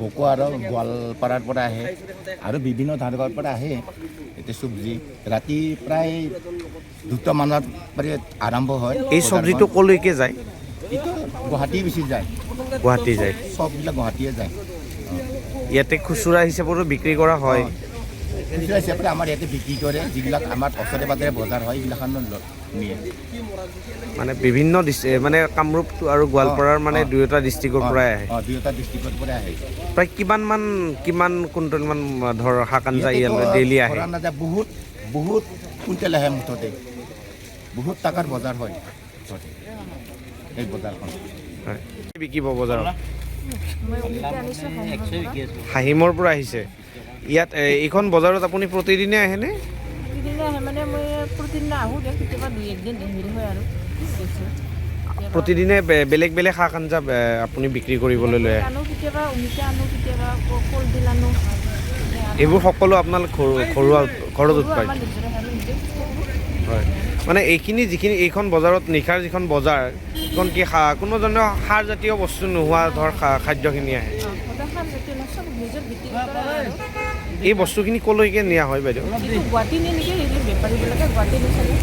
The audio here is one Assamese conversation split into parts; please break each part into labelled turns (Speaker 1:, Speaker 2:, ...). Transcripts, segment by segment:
Speaker 1: বকোৱা আৰু গোৱালপাৰাৰ পৰা আহে আৰু বিভিন্ন ঠাইৰ পৰা আহে এতিয়া চব্জি ৰাতি প্ৰায় 2টা মানত আৰম্ভ হয়।
Speaker 2: এই চব্জিটো কলৈকে যায়?
Speaker 1: এইটো গুৱাহাটী বেছি যায়,
Speaker 2: গুৱাহাটী যায়।
Speaker 1: চববিলাক গুৱাহাটীয়ে যায়।
Speaker 2: ইয়াতে খুচুৰা হিচাপতো বিক্ৰী কৰা হয়।
Speaker 1: খুচুৰা হিচাপে আমাৰ ইয়াতে বিক্ৰী কৰে, যিবিলাক আমাৰ ওচৰে পাজৰে বজাৰ হয় এইগিলাখন নিয়ে।
Speaker 2: মানে বিভিন্ন মানে কামৰূপ আৰু গোৱালপাৰাৰ মানে দুয়োটা ডিষ্ট্ৰিক্টৰ পৰাই আহে।
Speaker 1: দুয়োটা ডিষ্ট্ৰিক্টৰ পৰা আহে।
Speaker 2: প্ৰায় কিমান কুইণ্টেলমান ধৰ শাক আঞ্জা ইয়ালৈ ডেইলি আহে?
Speaker 1: বহুত বহুত কুইণ্টেল আহে মুঠতে, বহুত টকাৰ বজাৰ হয় এই বজাৰখন।
Speaker 2: হয় বিকিব বজাৰত? হাহিমৰ পৰা আহিছে। ইয়াত এইখন বজাৰত আপুনি প্ৰতিদিনে আহেনে?
Speaker 3: প্ৰতিদিনে আহে মানে মই প্ৰতিদিনে আহোঁ দিয়ক, কেতিয়াবা 2-1 দিন হেৰি হয় আৰু
Speaker 2: প্ৰতিদিনে বেলেগ বেলেগ শাক আঞ্জা আপুনি বিক্ৰী কৰিবলৈ লৈ আহে?
Speaker 3: আনো, কেতিয়াবা অমিতা আনো, কেতিয়াবা কলডিল আনো।
Speaker 2: এইবোৰ সকলো আপোনালোক ঘৰুৱা ঘৰত উৎপাদন? হয় মানে যিখিনি এইখন বজাৰত নিশাৰ যিখন বজাৰ এইখন কি কোনো ধৰণৰ সাৰজাতীয় বস্তু নোহোৱা ধৰ খাদ্যখিনি আহে? এই বস্তুখিনি ক'লৈকে নিয়া হয় বাইদেউ?
Speaker 3: গুৱাহাটী নিয়ে নেকি বেপাৰীবিলাকে, গুৱাহাটী নিচাগে।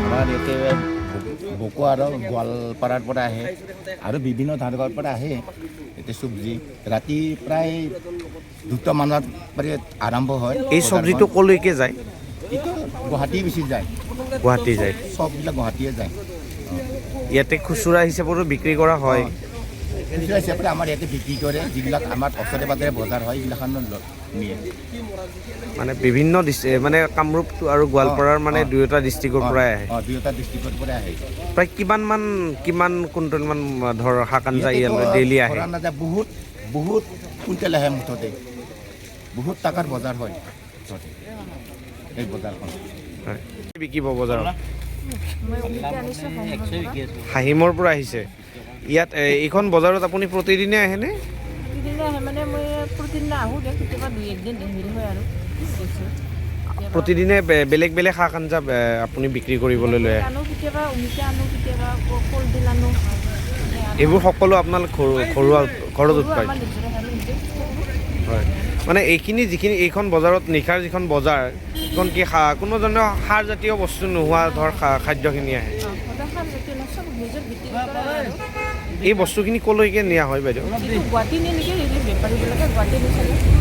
Speaker 1: আমাৰ ইয়াতে বকোৱা আৰু গোৱালপাৰাৰ পৰা আহে আৰু বিভিন্ন ঠাইৰ পৰা আহে এতিয়া চব্জি ৰাতি প্ৰায় 2টা মানত আৰম্ভ হয়।
Speaker 2: এই চব্জিটো ক'লৈকে যায়?
Speaker 1: এইটো গুৱাহাটী বেছি যায়,
Speaker 2: গুৱাহাটী যায়।
Speaker 1: চববিলাক গুৱাহাটীয়ে যায়।
Speaker 2: ইয়াতে খুচুৰা হিচাপতো বিক্ৰী কৰা হয়।
Speaker 1: খুচুৰা হিচাপে আমাৰ ইয়াতে বিক্ৰী কৰে, যিবিলাক আমাৰ ওচৰে পাজৰে বজাৰ হয় এইগিলাখন নিয়ে।
Speaker 2: মানে বিভিন্ন মানে কামৰূপ আৰু গোৱালপাৰাৰ মানে দুয়োটা ডিষ্ট্ৰিক্টৰ পৰাই আহে।
Speaker 1: দুয়োটা ডিষ্ট্ৰিক্টৰ পৰা আহে।
Speaker 2: প্ৰায় কিমান কুইণ্টেলমান ধৰ শাক আঞ্জা ইয়ালৈ ডেইলি আহে?
Speaker 1: বহুত বহুত কুইণ্টেল আহে মুঠতে, বহুত টকাৰ বজাৰ হয় এই বজাৰখন।
Speaker 2: হয় বিকিব বজাৰত?
Speaker 3: মই অমিতা আনিছোঁ
Speaker 2: হাহিমৰ পৰা আহিছে। ইয়াত এইখন বজাৰত আপুনি প্ৰতিদিনে আহেনে?
Speaker 3: প্ৰতিদিনে আহে মানে মই প্ৰতিদিনে আহোঁ দিয়ক, কেতিয়াবা 2-1 দিন হেৰি হয় আৰু
Speaker 2: প্ৰতিদিনে বেলেগ বেলেগ শাক আঞ্জা আপুনি বিক্ৰী কৰিবলৈ লৈ আহে?
Speaker 3: আনো, কেতিয়াবা অমিতা আনো, কেতিয়াবা কলডিল আনো।
Speaker 2: এইবোৰ সকলো আপোনালোক ঘৰুৱা ঘৰত উৎপাদন? হয় মানে যিখিনি এইখন বজাৰত নিশাৰ যিখন বজাৰ এইখন কি কোনো ধৰণৰ সাৰজাতীয় বস্তু নোহোৱা ধৰ খাদ্যখিনি আহে? এই বস্তুখিনি ক'লৈকে নিয়া হয় বাইদেউ?
Speaker 3: গুৱাহাটী নিয়ে নেকি বেপাৰীবিলাকে, গুৱাহাটী নিচাগে।